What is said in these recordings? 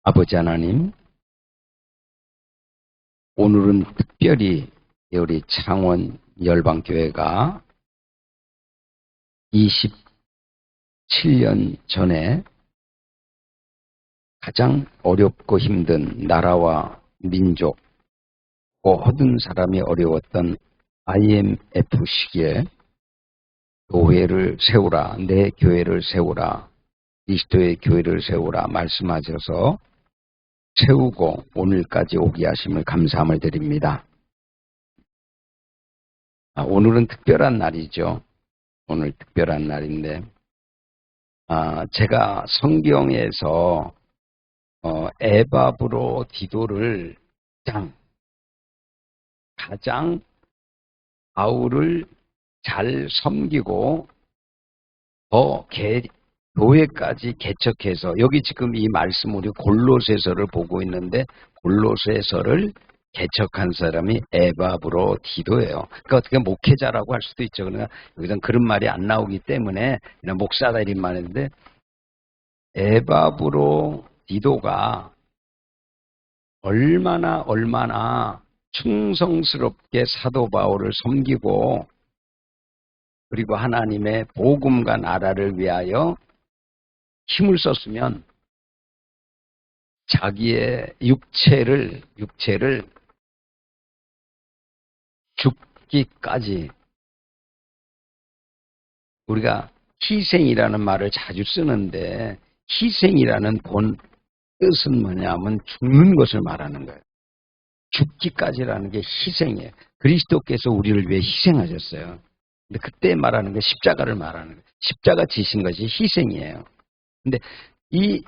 아버지 하나님, 오늘은 특별히 우리 창원 열방교회가 27년 전에 가장 어렵고 힘든 나라와 민족, 모든 사람이 어려웠던 IMF 시기에 교회를 세우라, 내 교회를 세우라, 그리스도의 교회를 세우라 말씀하셔서 세우고 오늘까지 오게 하심을 감사함을 드립니다. 오늘은 특별한 날이죠. 오늘 특별한 날인데 제가 성경에서 에바브로 디도를 가장 바울을 잘 섬기고 교회까지 개척해서, 여기 지금 이 말씀 우리 골로새서를 보고 있는데 골로새서를 개척한 사람이 에바브로 디도예요. 그러니까 어떻게 목회자라고 할 수도 있죠. 그러니까 여기서는 그런 말이 안 나오기 때문에 그냥 목사다 이런 말인데, 에바브로 디도가 얼마나 충성스럽게 사도 바울을 섬기고 그리고 하나님의 복음과 나라를 위하여 힘을 썼으면 자기의 육체를 죽기까지, 우리가 희생이라는 말을 자주 쓰는데 희생이라는 본 뜻은 뭐냐면 죽는 것을 말하는 거예요. 죽기까지라는 게 희생이에요. 그리스도께서 우리를 위해 희생하셨어요. 근데 그때 말하는 게 십자가를 말하는 거예요. 십자가 지신 것이 희생이에요. 근데 이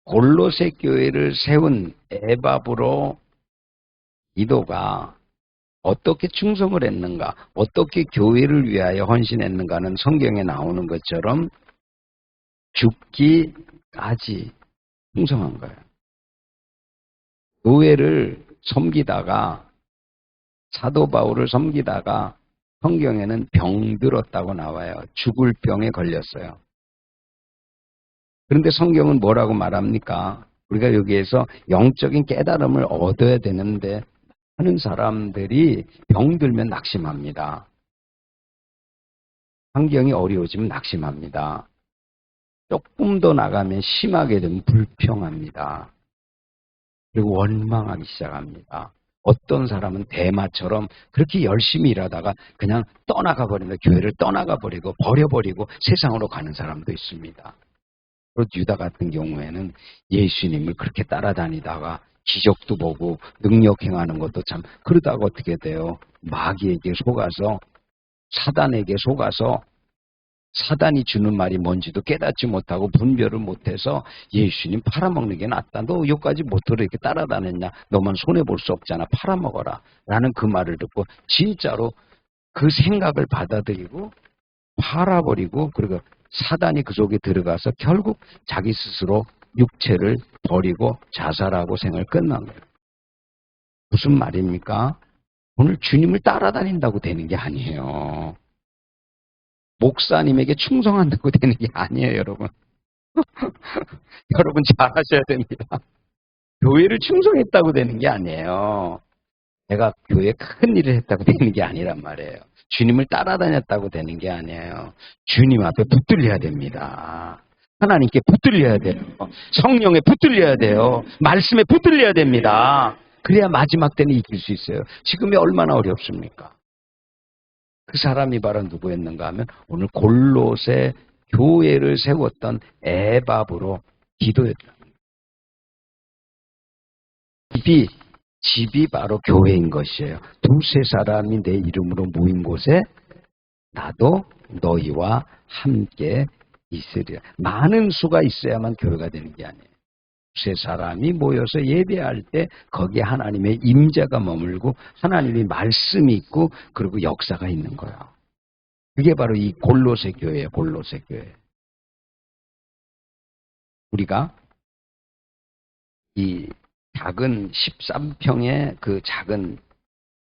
골로새 교회를 세운 에바브로 디도가 어떻게 충성을 했는가, 어떻게 교회를 위하여 헌신했는가는 성경에 나오는 것처럼 죽기까지 충성한 거예요. 교회를 섬기다가, 사도 바울을 섬기다가 성경에는 병들었다고 나와요. 죽을 병에 걸렸어요. 그런데 성경은 뭐라고 말합니까? 우리가 여기에서 영적인 깨달음을 얻어야 되는데 하는 사람들이 병들면 낙심합니다. 환경이 어려워지면 낙심합니다. 조금 더 나가면 심하게 되면 불평합니다. 그리고 원망하기 시작합니다. 어떤 사람은 대마처럼 그렇게 열심히 일하다가 그냥 떠나가 버린다. 교회를 떠나가 버리고 버려버리고 세상으로 가는 사람도 있습니다. 그리고 유다 같은 경우에는 예수님을 그렇게 따라다니다가 기적도 보고 능력 행하는 것도 참, 그러다가 어떻게 돼요? 마귀에게 속아서, 사단에게 속아서, 사단이 주는 말이 뭔지도 깨닫지 못하고 분별을 못해서 예수님 팔아먹는 게 낫다. 너 여기까지 모토로 이렇게 따라다녔냐? 너만 손해볼 수 없잖아. 팔아먹어라. 라는 그 말을 듣고 진짜로 그 생각을 받아들이고 팔아버리고, 그리고 사단이 그 속에 들어가서 결국 자기 스스로 육체를 버리고 자살하고 생을 끝난 거예요. 무슨 말입니까? 오늘 주님을 따라다닌다고 되는 게 아니에요. 목사님에게 충성한다고 되는 게 아니에요, 여러분. 여러분 잘 아셔야 됩니다. 교회를 충성했다고 되는 게 아니에요. 내가 교회에 큰 일을 했다고 되는 게 아니란 말이에요. 주님을 따라다녔다고 되는 게 아니에요. 주님 앞에 붙들려야 됩니다. 하나님께 붙들려야 돼요. 성령에 붙들려야 돼요. 말씀에 붙들려야 됩니다. 그래야 마지막 때는 이길 수 있어요. 지금이 얼마나 어렵습니까? 그 사람이 바로 누구였는가 하면 오늘 골로새 교회를 세웠던 에바브로 디도였다. 집이 바로 교회인 것이에요. 두세 사람이 내 이름으로 모인 곳에 나도 너희와 함께 있으리라. 많은 수가 있어야만 교회가 되는 게 아니에요. 두세 사람이 모여서 예배할 때 거기에 하나님의 임재가 머물고 하나님의 말씀이 있고 그리고 역사가 있는 거예요. 그게 바로 이 골로새 교회예요. 골로새 교회. 우리가 이 작은 13평의 그 작은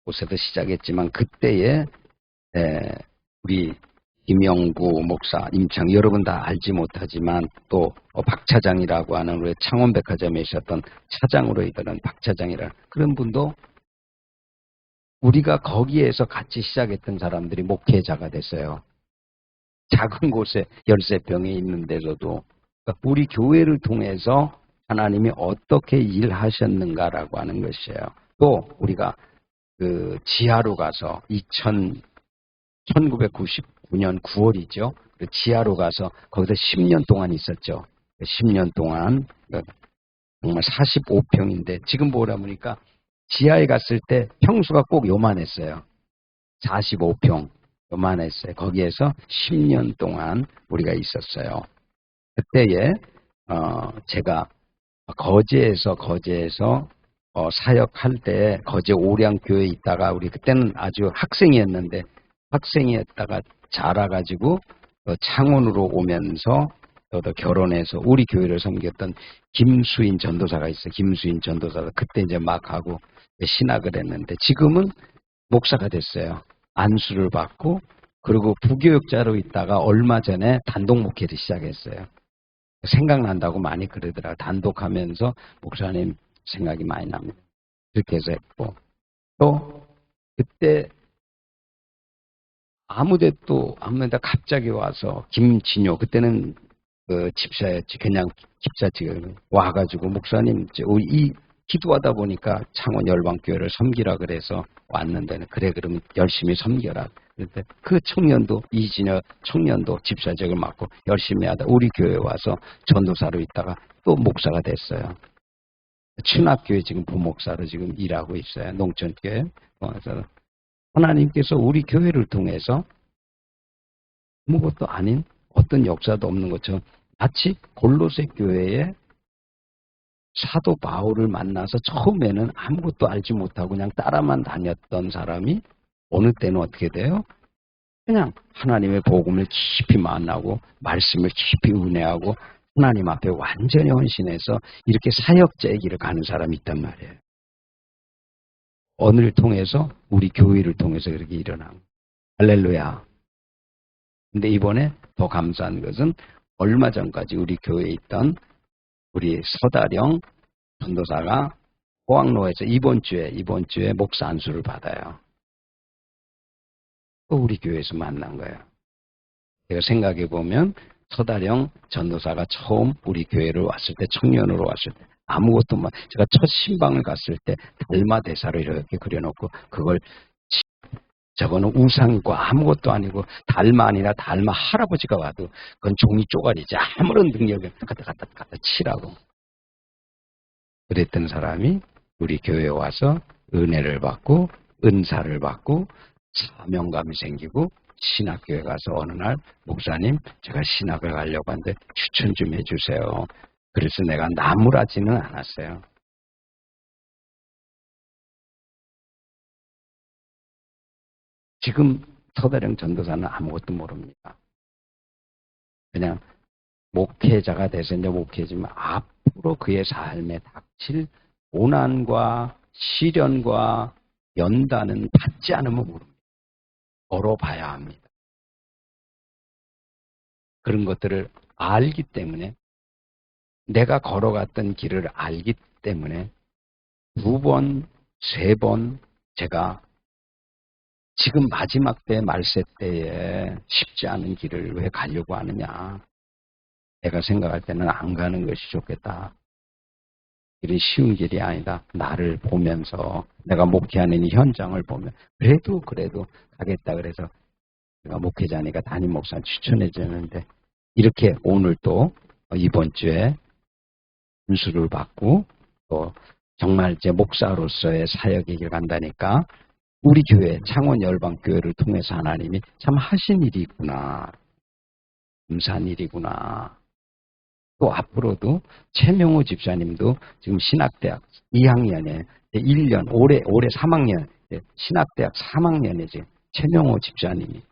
곳에서 시작했지만 그때에 우리 김영구 목사, 임창 여러분 다 알지 못하지만 또 박 차장이라고 하는 우리 창원백화점에 있었던 차장으로 있던 박 차장이라는 그런 분도 우리가 거기에서 같이 시작했던 사람들이 목회자가 됐어요. 작은 곳에 13병이 있는데서도 그러니까 우리 교회를 통해서 하나님이 어떻게 일하셨는가라고 하는 것이에요. 또 우리가 그 지하로 가서 1999년 9월이죠. 지하로 가서 거기서 10년 동안 있었죠. 10년 동안 정말 45평인데 지금 보라 보니까 지하에 갔을 때 평수가 꼭 요만했어요. 45평 요만했어요. 거기에서 10년 동안 우리가 있었어요. 그때에 제가 거제에서 사역할 때 거제 오량교회에 있다가 우리 그때는 아주 학생이었는데 학생이었다가 자라가지고 창원으로 오면서 저도 결혼해서 우리 교회를 섬겼던 김수인 전도사가 있어요. 김수인 전도사가 그때 이제 막 하고 신학을 했는데 지금은 목사가 됐어요. 안수를 받고 그리고 부교육자로 있다가 얼마 전에 단독 목회를 시작했어요. 생각난다고 많이 그러더라고요. 단독하면서 목사님 생각이 많이 납니다. 그렇게 해서 했고 또 그때 아무데도 갑자기 와서 김진효 그때는 그 집사였지 그냥 집사지 와가지고 목사님 이 기도하다 보니까 창원 열방교회를 섬기라 그래서 왔는데 그래 그러면 열심히 섬겨라. 그런데 그 청년도 이진효 청년도 집사직을 맡고 열심히 하다 우리 교회에 와서 전도사로 있다가 또 목사가 됐어요. 춘학교회 지금 부목사로 지금 일하고 있어요. 농촌교회. 그래서 하나님께서 우리 교회를 통해서 아무것도 아닌 어떤 역사도 없는 것처럼 마치 골로새 교회에 사도 바울을 만나서 처음에는 아무것도 알지 못하고 그냥 따라만 다녔던 사람이 어느 때는 어떻게 돼요? 그냥 하나님의 복음을 깊이 만나고 말씀을 깊이 은혜하고 하나님 앞에 완전히 헌신해서 이렇게 사역자의 길을 가는 사람이 있단 말이에요. 오늘 통해서 우리 교회를 통해서 그렇게 일어난 할렐루야. 근데 이번에 더 감사한 것은 얼마 전까지 우리 교회에 있던 우리 서다령 전도사가 포항로에서 이번 주에 목사 안수를 받아요. 또 우리 교회에서 만난 거예요. 제가 생각해 보면 서다령 전도사가 처음 우리 교회를 왔을 때 청년으로 왔을 때 아무것도 제가 첫 신방을 갔을 때 달마 대사로 이렇게 그려놓고 그걸 저거는 우상과 아무것도 아니고 달마 아니라 달마 할아버지가 와도 그건 종이 쪼가리지 아무런 능력이 갖다 치라고 그랬던 사람이 우리 교회에 와서 은혜를 받고 은사를 받고 사명감이 생기고 신학교에 가서 어느 날 목사님 제가 신학을 가려고 하는데 추천 좀 해주세요. 그래서 내가 나무라지는 않았어요. 지금 서다령 전도사는 아무것도 모릅니다. 그냥 목회자가 돼서 이제 목회지만 앞으로 그의 삶에 닥칠 고난과 시련과 연단은 받지 않으면 모릅니다. 걸어봐야 합니다. 그런 것들을 알기 때문에 내가 걸어갔던 길을 알기 때문에 2번, 3번 제가 지금 마지막 때 말세 때에 쉽지 않은 길을 왜 가려고 하느냐. 내가 생각할 때는 안 가는 것이 좋겠다. 길은 쉬운 길이 아니다. 나를 보면서 내가 목회하는 이 현장을 보면 그래도 가겠다 그래서 제가 목회자니까 담임 목사 추천해 주는데 이렇게 오늘 또 이번 주에 분수를 받고 또 정말 제 목사로서의 사역의 길 간다니까 우리 교회 창원 열방교회를 통해서 하나님이 참 하신 일이 있구나. 감사한 일이구나. 또 앞으로도 최명호 집사님도 지금 신학대학 2학년에 1년 올해 3학년 신학대학 3학년에 지금 최명호 집사님이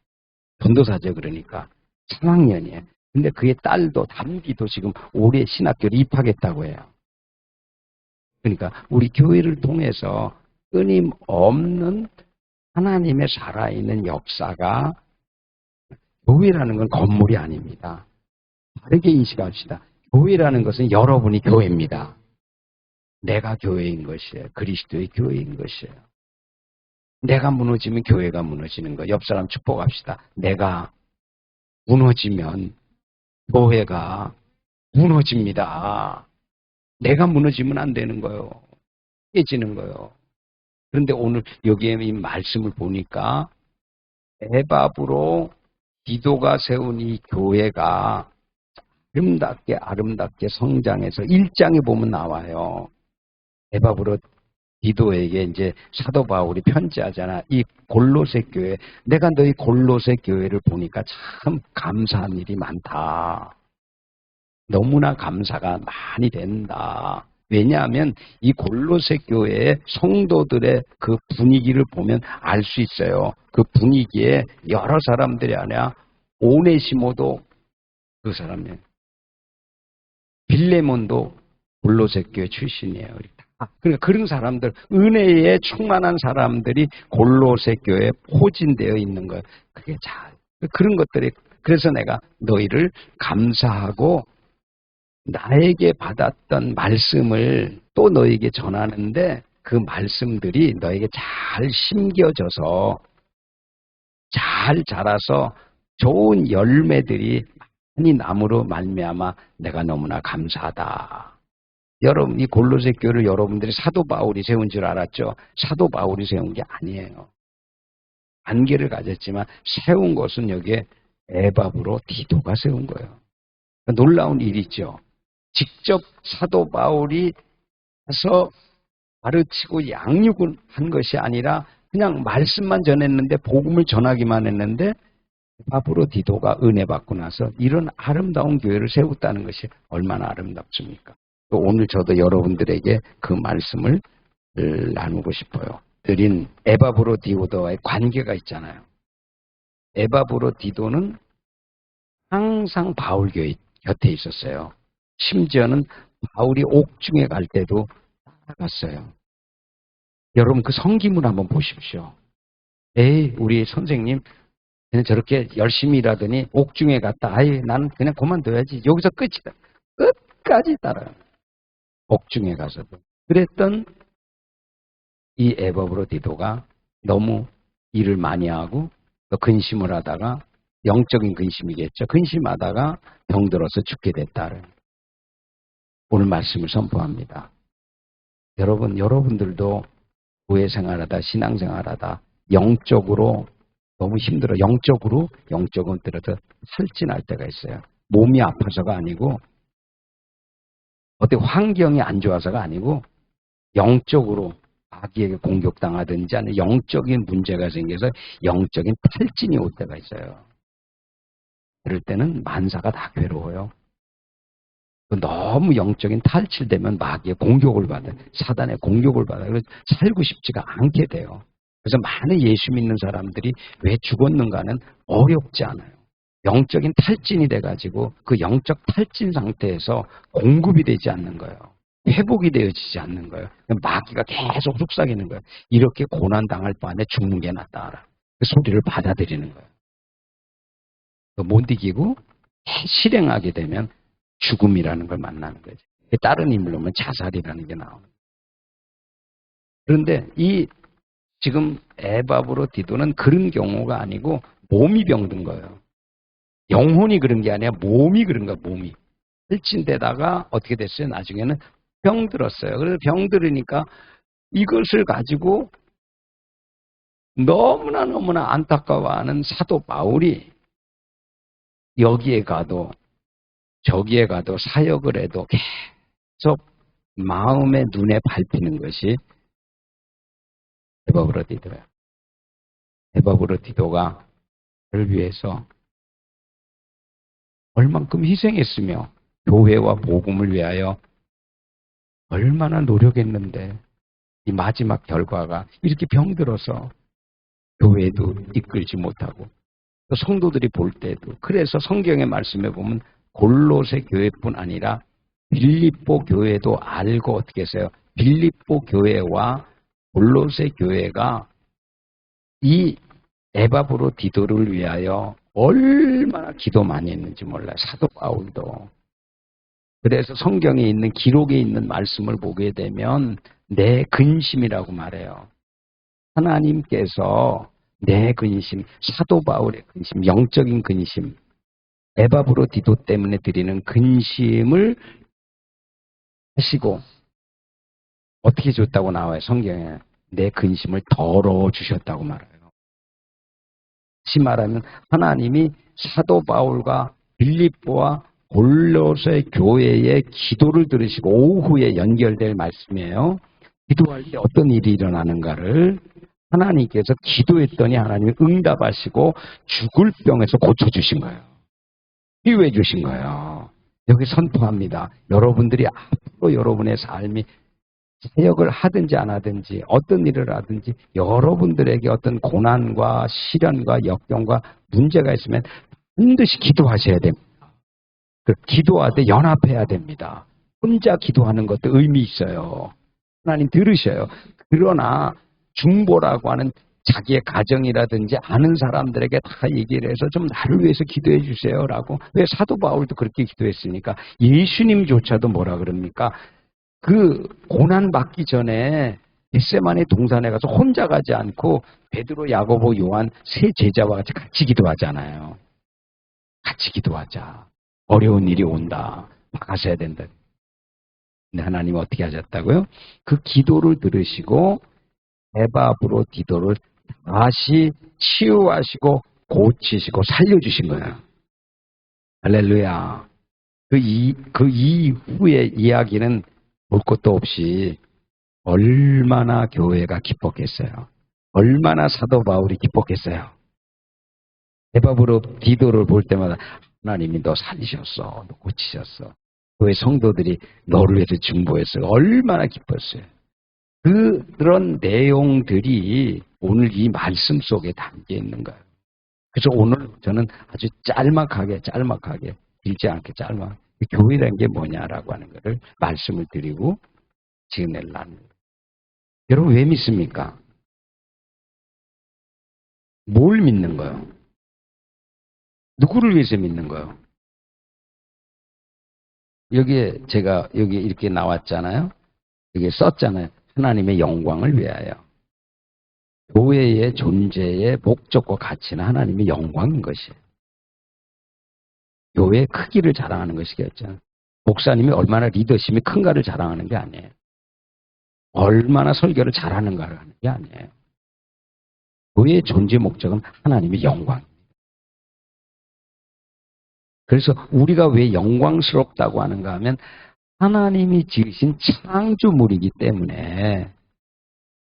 전도사죠. 그러니까 3학년이에요. 근데 그의 딸도 담비도 지금 올해 신학교를 입학했다고 해요. 그러니까 우리 교회를 통해서 끊임없는 하나님의 살아있는 역사가 교회라는 건 건물이 아닙니다. 바르게 인식합시다. 교회라는 것은 여러분이 교회입니다. 내가 교회인 것이에요. 그리스도의 교회인 것이에요. 내가 무너지면 교회가 무너지는 거예요. 옆 사람 축복합시다. 내가 무너지면 교회가 무너집니다. 내가 무너지면 안 되는 거예요. 깨지는 거예요. 그런데 오늘 여기에 이 말씀을 보니까 에바브로 디도가 세운 이 교회가 아름답게 성장해서 1장에 보면 나와요. 에바브로 디도에게 이제 사도 바울이 편지하잖아. 이 골로새 교회, 내가 너희 골로새 교회를 보니까 참 감사한 일이 많다. 너무나 감사가 많이 된다. 왜냐하면 이 골로새 교회의 성도들의 그 분위기를 보면 알 수 있어요. 그 분위기에 여러 사람들이 아니라 오네시모도 그 사람이에요. 빌레몬도 골로새 교회 출신이에요. 그러니까 그런 사람들, 은혜에 충만한 사람들이 골로새 교회에 포진되어 있는 거예요. 그게 그런 것들이, 그래서 내가 너희를 감사하고 나에게 받았던 말씀을 또 너에게 전하는데 그 말씀들이 너에게 잘 심겨져서 잘 자라서 좋은 열매들이 많이 남으로 말미암아 내가 너무나 감사하다. 여러분, 이 골로새 교회를 여러분들이 사도 바울이 세운 줄 알았죠? 사도 바울이 세운 게 아니에요. 안개를 가졌지만 세운 것은 여기에 에바브로 디도가 세운 거예요. 놀라운 일이죠. 직접 사도 바울이 가서 가르치고 양육을 한 것이 아니라 그냥 말씀만 전했는데, 복음을 전하기만 했는데, 에바브로 디도가 은혜 받고 나서 이런 아름다운 교회를 세웠다는 것이 얼마나 아름답습니까? 또 오늘 저도 여러분들에게 그 말씀을 나누고 싶어요. 드린 에바브로 디도와의 관계가 있잖아요. 에바브로 디도는 항상 바울 교회 곁에 있었어요. 심지어는 바울이 옥중에 갈 때도 따라갔어요. 여러분, 그 성기문 한번 보십시오. 에이, 우리 선생님 그냥 저렇게 열심히 일하더니 옥중에 갔다. 아이, 나는 그냥 그만둬야지. 여기서 끝이다. 끝까지 따라가요. 옥중에 가서도. 그랬던 이 에바브로 디도가 너무 일을 많이 하고 또 근심을 하다가, 영적인 근심이겠죠. 근심하다가 병들어서 죽게 됐다. 오늘 말씀을 선포합니다. 여러분들도 교회 생활하다, 신앙생활하다 영적으로 너무 힘들어. 영적으로 들어서 살찐할 때가 있어요. 몸이 아파서가 아니고, 어떻게 환경이 안 좋아서가 아니고, 영적으로 마귀에게 공격당하든지 아니면 영적인 문제가 생겨서 영적인 탈진이 올 때가 있어요. 그럴 때는 만사가 다 괴로워요. 너무 영적인 탈취되면 마귀의 공격을 받아요. 사단의 공격을 받아요. 그래서 살고 싶지가 않게 돼요. 그래서 많은 예수 믿는 사람들이 왜 죽었는가는 어렵지 않아요. 영적인 탈진이 돼가지고 그 영적 탈진 상태에서 공급이 되지 않는 거예요. 회복이 되어지지 않는 거예요. 마귀가 계속 속삭이는 거예요. 이렇게 고난당할 바에 죽는 게 낫다. 그 소리를 받아들이는 거예요. 못 이기고 실행하게 되면 죽음이라는 걸 만나는 거죠. 다른 인물로 보면 자살이라는 게 나오는 거예요. 그런데 지금 에바브로 디도는 그런 경우가 아니고 몸이 병든 거예요. 영혼이 그런 게 아니라 몸이 그런 거예요. 몸이. 일진되다가 어떻게 됐어요? 나중에는 병들었어요. 그래서 병들으니까 이것을 가지고 너무나 안타까워하는 사도 바울이 여기에 가도 저기에 가도 사역을 해도 계속 마음의 눈에 밟히는 것이 에바브로 디도예요. 에바브로 디도가 그를 위해서 얼만큼 희생했으며 교회와 복음을 위하여 얼마나 노력했는데 이 마지막 결과가 이렇게 병들어서 교회도 이끌지 못하고 또 성도들이 볼 때도. 그래서 성경의 말씀에 보면 골로새 교회뿐 아니라 빌립보 교회도 알고 어떻게 했어요? 빌립보 교회와 골로새 교회가 이 에바브로 디도를 위하여 얼마나 기도 많이 했는지 몰라요. 사도 바울도. 그래서 성경에 있는 기록에 있는 말씀을 보게 되면 내 근심이라고 말해요. 하나님께서 내 근심, 사도 바울의 근심, 영적인 근심, 에바브로디도 때문에 드리는 근심을 하시고 어떻게 줬다고 나와요? 성경에 내 근심을 덜어 주셨다고 말해요. 다시 말하면 하나님이 사도 바울과 빌립보와 골로새 교회의 기도를 들으시고 오후에 연결될 말씀이에요. 기도할 때 어떤 일이 일어나는가를 하나님께서 기도했더니 하나님이 응답하시고 죽을 병에서 고쳐주신 거예요. 치유해 주신 거예요. 여기 선포합니다. 여러분들이 앞으로 여러분의 삶이 사역을 하든지 안 하든지 어떤 일을 하든지 여러분들에게 어떤 고난과 시련과 역경과 문제가 있으면 반드시 기도하셔야 됩니다. 그 기도할 때 연합해야 됩니다. 혼자 기도하는 것도 의미 있어요. 하나님 들으셔요. 그러나 중보라고 하는 자기의 가정이라든지 아는 사람들에게 다 얘기를 해서 좀 나를 위해서 기도해 주세요라고. 왜 사도 바울도 그렇게 기도했으니까 예수님조차도 뭐라 그럽니까? 그 고난 받기 전에 겟세마네 동산에 가서 혼자 가지 않고 베드로, 야고보, 요한 세 제자와 같이 기도하잖아요. 같이 기도하자. 어려운 일이 온다. 막아서야 된다. 근데 하나님 어떻게 하셨다고요? 그 기도를 들으시고 에바브로디도를 다시 치유하시고 고치시고 살려주신 거예요. 할렐루야. 그 이후의 이야기는 볼 것도 없이 얼마나 교회가 기뻤겠어요. 얼마나 사도 바울이 기뻤겠어요. 에바브로디도를 볼 때마다 하나님이 너 살리셨어. 너 고치셨어. 교회 성도들이 너를 위해서 중보했어요. 얼마나 기뻤어요. 그런 내용들이 오늘 이 말씀 속에 담겨 있는 거예요. 그래서 오늘 저는 아주 짤막하게 길지 않게 짤막 교회라는 게 뭐냐라고 하는 것을 말씀을 드리고 지금 내려는 여러분 왜 믿습니까? 뭘 믿는 거예요? 누구를 위해서 믿는 거예요? 여기에 제가 여기 이렇게 나왔잖아요. 여기 썼잖아요. 하나님의 영광을 위하여. 교회의 존재의 목적과 가치는 하나님의 영광인 것이에요. 교회의 크기를 자랑하는 것이겠죠. 목사님이 얼마나 리더십이 큰가를 자랑하는 게 아니에요. 얼마나 설교를 잘하는가를 하는 게 아니에요. 교회의 존재 목적은 하나님의 영광. 그래서 우리가 왜 영광스럽다고 하는가 하면 하나님이 지으신 창조물이기 때문에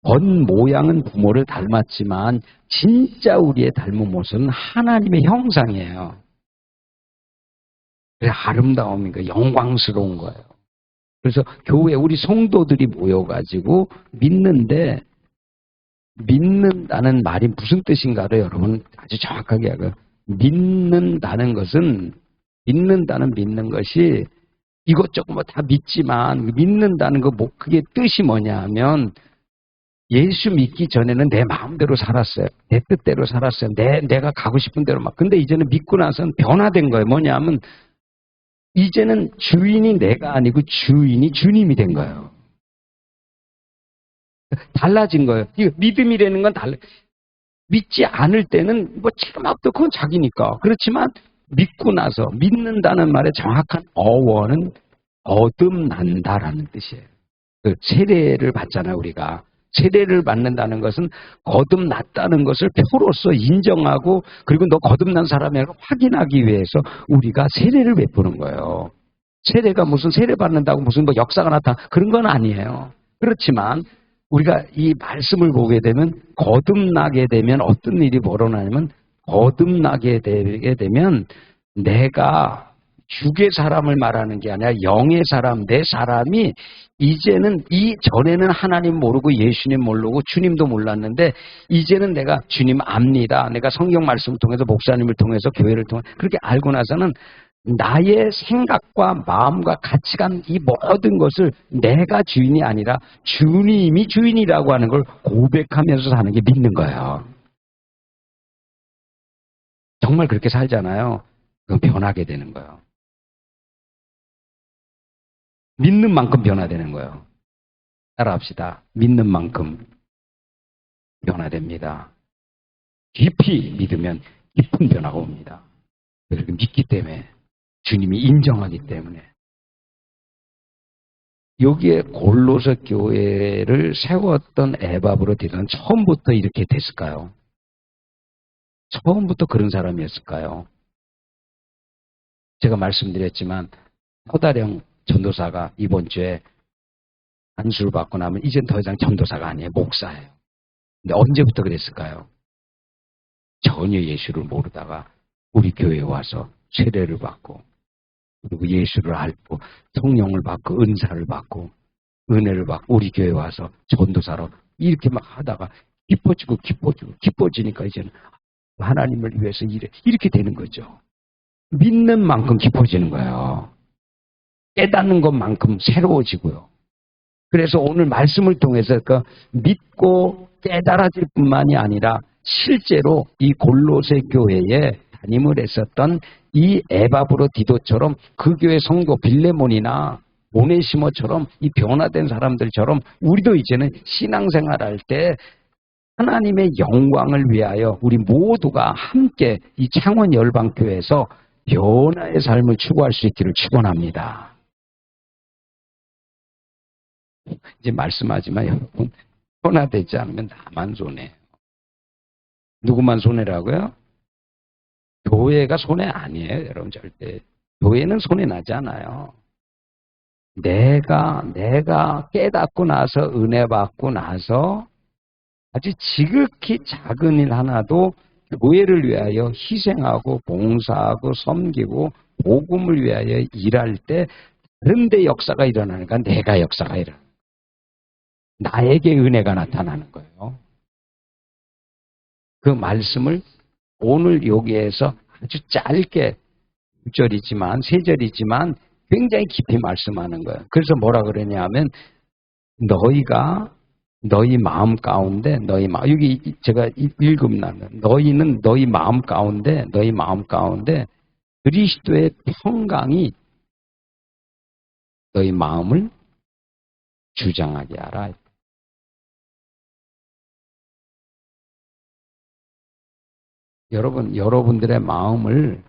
본 모양은 부모를 닮았지만 진짜 우리의 닮은 모습은 하나님의 형상이에요. 그래서 아름다움이니까 영광스러운 거예요. 그래서 교회 우리 성도들이 모여가지고 믿는데 믿는다는 말이 무슨 뜻인가를 여러분 아주 정확하게 알아요. 믿는다는 믿는 것이 이것저것 뭐 다 믿지만 믿는다는 거 그게 뜻이 뭐냐 하면 예수 믿기 전에는 내 마음대로 살았어요. 내 뜻대로 살았어요. 내가 가고 싶은 대로 막. 근데 이제는 믿고 나서는 변화된 거예요. 뭐냐 하면 이제는 주인이 내가 아니고 주인이 주님이 된 거예요. 달라진 거예요. 이거 믿음이라는 건 믿지 않을 때는 뭐 지금 앞도 그건 자기니까. 그렇지만 믿고 나서 믿는다는 말의 정확한 어원은 거듭난다라는 뜻이에요. 그 세례를 받잖아요, 우리가. 세례를 받는다는 것은 거듭났다는 것을 표로서 인정하고 그리고 너 거듭난 사람이라고 확인하기 위해서 우리가 세례를 베푸는 거예요. 세례가 무슨 세례 받는다고 무슨 뭐 역사가 나타나 그런 건 아니에요. 그렇지만 우리가 이 말씀을 보게 되면 거듭나게 되면 어떤 일이 벌어나냐면 거듭나게 되게 되면 내가 육의 사람을 말하는 게 아니라 영의 사람, 내 사람이 이제는 전에는 하나님 모르고 예수님 모르고 주님도 몰랐는데 이제는 내가 주님 압니다. 내가 성경 말씀을 통해서 목사님을 통해서 교회를 통해 그렇게 알고 나서는 나의 생각과 마음과 가치관 이 모든 것을 내가 주인이 아니라 주님이 주인이라고 하는 걸 고백하면서 사는 게 믿는 거예요. 정말 그렇게 살잖아요. 그건 변하게 되는 거예요. 믿는 만큼 변화되는 거예요. 따라합시다. 믿는 만큼 변화됩니다. 깊이 믿으면 깊은 변화가 옵니다. 그렇게 믿기 때문에, 주님이 인정하기 때문에. 여기에 골로새 교회를 세웠던 에바브로디는 처음부터 이렇게 됐을까요? 처음부터 그런 사람이었을까요? 제가 말씀드렸지만 허다령 전도사가 이번 주에 안수를 받고 나면 이젠 더 이상 전도사가 아니에요. 목사예요. 근데 언제부터 그랬을까요? 전혀 예수를 모르다가 우리 교회에 와서 세례를 받고, 그리고 예수를 알고 성령을 받고 은사를 받고 은혜를 받고 우리 교회에 와서 전도사로 이렇게 막 하다가 기뻐지니까 이제는 하나님을 위해서 이렇게 되는 거죠. 믿는 만큼 기뻐지는 거예요. 깨닫는 것만큼 새로워지고요. 그래서 오늘 말씀을 통해서 그 믿고 깨달아질 뿐만이 아니라 실제로 이 골로새 교회에 담임을 했었던 이 에바브로디도처럼 그 교회 성도 빌레몬이나 오네시모처럼 이 변화된 사람들처럼 우리도 이제는 신앙생활할 때 하나님의 영광을 위하여 우리 모두가 함께 이 창원 열방교회에서 변화의 삶을 추구할 수 있기를 축원합니다. 이제 말씀하지만 여러분, 변화되지 않으면 나만 손해예요. 누구만 손해라고요? 교회가 손해 아니에요, 여러분. 절대. 교회는 손해 나지 않아요. 내가 깨닫고 나서 은혜 받고 나서 아주 지극히 작은 일 하나도 교회를 위하여 희생하고 봉사하고 섬기고 복음을 위하여 일할 때 다른 데 역사가 일어나니까 내가 역사가 일어나는 거예요. 나에게 은혜가 나타나는 거예요. 그 말씀을 오늘 여기에서 아주 짧게 2절이지만 3절이지만 굉장히 깊이 말씀하는 거예요. 그래서 뭐라 그러냐면 너희가 너희 마음 가운데 여기 제가 읽으면 너희는 너희 마음 가운데 그리스도의 평강이 너희 마음을 주장하게 하라. 여러분들의 마음을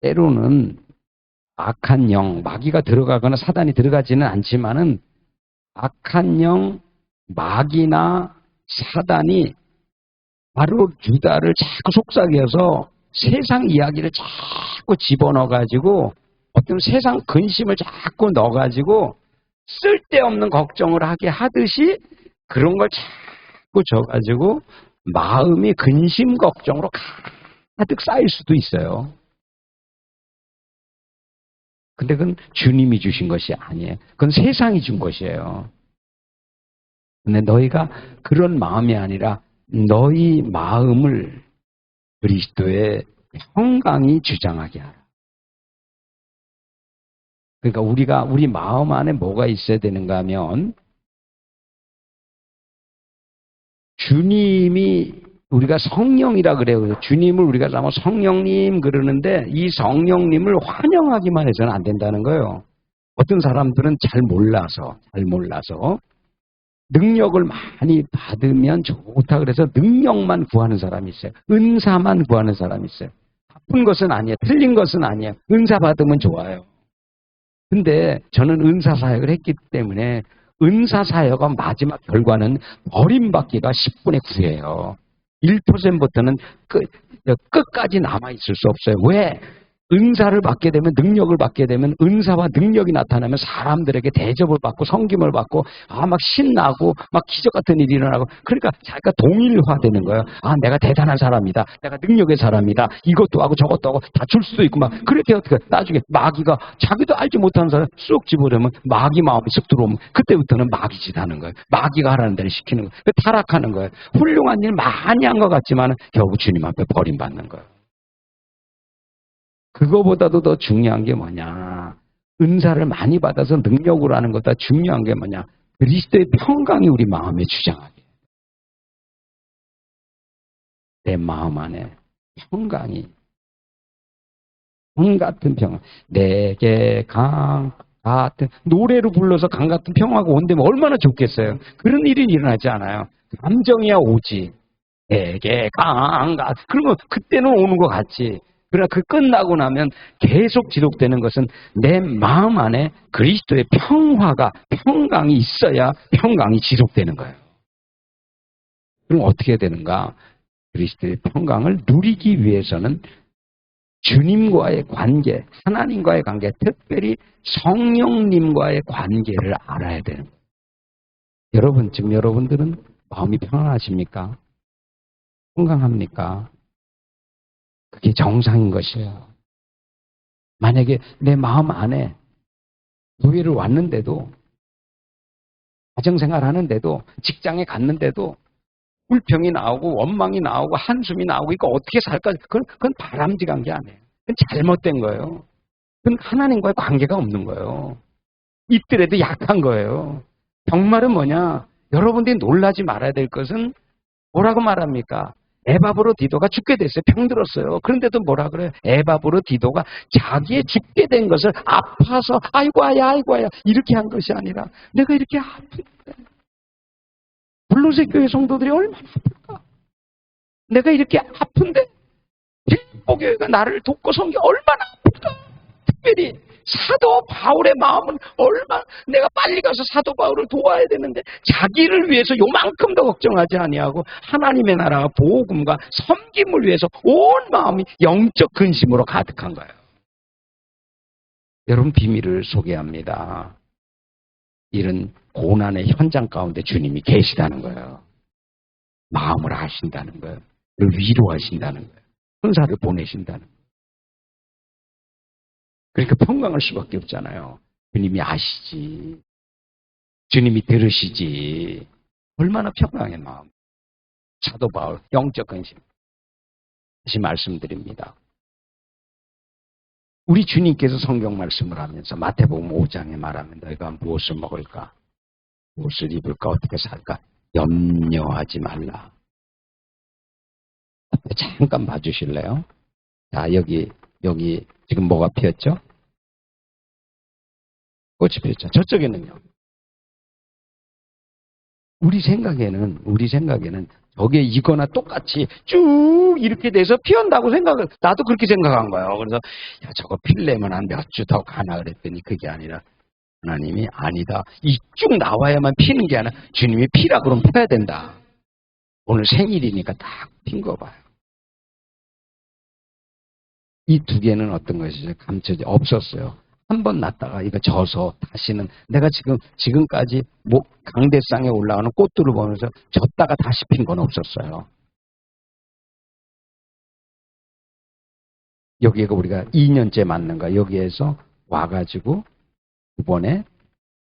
때로는 악한 영, 마귀가 들어가거나 사단이 들어가지는 않지만은 악한 영, 마귀나 사단이 바로 유다를 자꾸 속삭여서 세상 이야기를 자꾸 집어넣어가지고 어떤 세상 근심을 자꾸 넣어가지고 쓸데없는 걱정을 하게 하듯이 그런 걸 자꾸 줘가지고 마음이 근심 걱정으로 가득 쌓일 수도 있어요. 근데 그건 주님이 주신 것이 아니에요. 그건 세상이 준 것이에요. 근데 너희가 그런 마음이 아니라 너희 마음을 그리스도의 평강이 주장하게 하라. 그러니까 우리 마음 안에 뭐가 있어야 되는가 하면 주님이 우리가 성령이라 그래요. 주님을 우리가 자면 성령님 그러는데 이 성령님을 환영하기만 해서는 안 된다는 거예요. 어떤 사람들은 잘 몰라서 능력을 많이 받으면 좋다 그래서 능력만 구하는 사람이 있어요. 은사만 구하는 사람이 있어요. 바쁜 것은 아니에요. 틀린 것은 아니에요. 은사 받으면 좋아요. 근데 저는 은사 사역을 했기 때문에 은사 사역의 마지막 결과는 버림받기가 10분의 9예요. 1%부터는 끝까지 남아있을 수 없어요. 왜? 은사를 받게 되면, 능력을 받게 되면, 은사와 능력이 나타나면 사람들에게 대접을 받고 섬김을 받고 막 신나고 막 기적 같은 일이 일어나고 그러니까 자기가 동일화되는 거예요. 내가 대단한 사람이다. 내가 능력의 사람이다. 이것도 하고 저것도 하고 다 줄 수도 있고 막 그렇게 어떻게 나중에 마귀가 자기도 알지 못하는 사람 쑥 집어넣으면 마귀 마음이 쑥 들어오면 그때부터는 마귀 짓 하는 거예요. 마귀가 하라는 대로 시키는 거예요. 타락하는 거예요. 훌륭한 일 많이 한 것 같지만 결국 주님 앞에 버림받는 거예요. 그거보다도 더 중요한 게 뭐냐. 은사를 많이 받아서 능력으로 하는 것보다 중요한 게 뭐냐. 그리스도의 평강이 우리 마음에 주장하게. 내 마음 안에 평강이, 강 같은 평강, 내게 강 같은, 노래로 불러서 강 같은 평화가 온다면 얼마나 좋겠어요. 그런 일이 일어나지 않아요. 감정이야 오지. 내게 강 같은, 그러면 그때는 오는 것 같지. 그러나 그 끝나고 나면 계속 지속되는 것은 내 마음 안에 그리스도의 평강이 있어야 평강이 지속되는 거예요. 그럼 어떻게 되는가? 그리스도의 평강을 누리기 위해서는 주님과의 관계, 하나님과의 관계, 특별히 성령님과의 관계를 알아야 되는 거예요. 지금 여러분들은 마음이 평안하십니까? 건강합니까? 그게 정상인 것이에요. 만약에 내 마음 안에 교회를 왔는데도, 가정생활 하는데도, 직장에 갔는데도 불평이 나오고 원망이 나오고 한숨이 나오고 이거 어떻게 살까? 그건 바람직한 게 아니에요. 그건 잘못된 거예요. 그건 하나님과의 관계가 없는 거예요. 있더라도 약한 거예요. 정말은 뭐냐? 여러분들이 놀라지 말아야 될 것은 뭐라고 말합니까? 에바브로디도가 죽게 됐어요. 병들었어요. 그런데도 뭐라 그래요? 에바브로디도가 자기의 죽게 된 것을 아파서 아이고야 이렇게 한 것이 아니라 내가 이렇게 아픈데 블루세 교회 성도들이 얼마나 아플까? 내가 이렇게 아픈데 빌보교회가 나를 돕고 섬기 얼마나 아플까? 특별히 사도 바울의 마음은 얼마나, 내가 빨리 가서 사도 바울을 도와야 되는데 자기를 위해서 요만큼도 걱정하지 아니하고 하나님의 나라와 복음과 섬김을 위해서 온 마음이 영적 근심으로 가득한 거예요. 여러분, 비밀을 소개합니다. 이런 고난의 현장 가운데 주님이 계시다는 거예요. 마음을 아신다는 거예요. 그를 위로하신다는 거예요. 천사를 보내신다는 거예요. 그러니까 평강할 수밖에 없잖아요. 주님이 아시지. 주님이 들으시지. 얼마나 평강의 마음. 사도 바울, 영적 근심. 다시 말씀드립니다. 우리 주님께서 성경 말씀을 하면서 마태복음 5장에 말하면 너희가 무엇을 먹을까? 무엇을 입을까? 어떻게 살까? 염려하지 말라. 잠깐 봐주실래요? 자, 여기 지금 뭐가 피었죠? 꽃이 피었죠. 저쪽에는요. 우리 생각에는 저게 이거나 똑같이 쭉 이렇게 돼서 피었다고 나도 그렇게 생각한 거예요. 그래서 야, 저거 필려면 한 몇 주 더 가나 그랬더니 그게 아니라 하나님이 아니다. 이 쭉 나와야만 피는 게 아니라 주님이 피라 그러면 펴야 된다. 오늘 생일이니까 딱 핀 거 봐요. 이 두 개는 어떤 것이죠? 감춰져 없었어요. 한 번 났다가 이거 져서 다시는 내가 지금까지 강대상에 올라가는 꽃들을 보면서 졌다가 다시 핀 건 없었어요. 여기가 우리가 2년째 맞는 거야. 여기에서 와가지고 이번에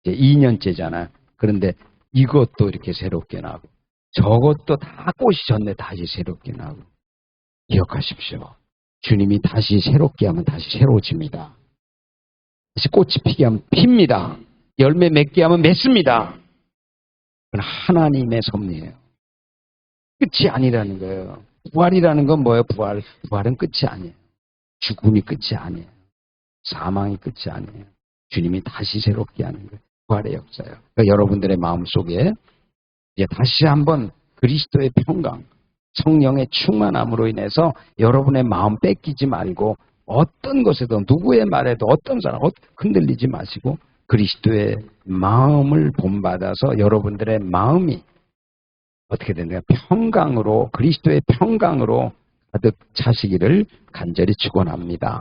이제 2년째잖아. 그런데 이것도 이렇게 새롭게 나고 저것도 다 꽃이 졌네. 다시 새롭게 나고. 기억하십시오. 주님이 다시 새롭게 하면 다시 새로워집니다. 다시 꽃이 피게 하면 핍니다. 열매 맺게 하면 맺습니다. 그건 하나님의 섭리예요. 끝이 아니라는 거예요. 부활이라는 건 뭐예요? 부활은 끝이 아니에요. 죽음이 끝이 아니에요. 사망이 끝이 아니에요. 주님이 다시 새롭게 하는 거예요. 부활의 역사예요. 그러니까 여러분들의 마음속에 이제 다시 한번 그리스도의 평강, 성령의 충만함으로 인해서 여러분의 마음 뺏기지 말고 어떤 것에도 누구의 말에도 어떤 사람 흔들리지 마시고 그리스도의 마음을 본받아서 여러분들의 마음이 어떻게 되는가? 평강으로, 그리스도의 평강으로 가득 차시기를 간절히 축원합니다.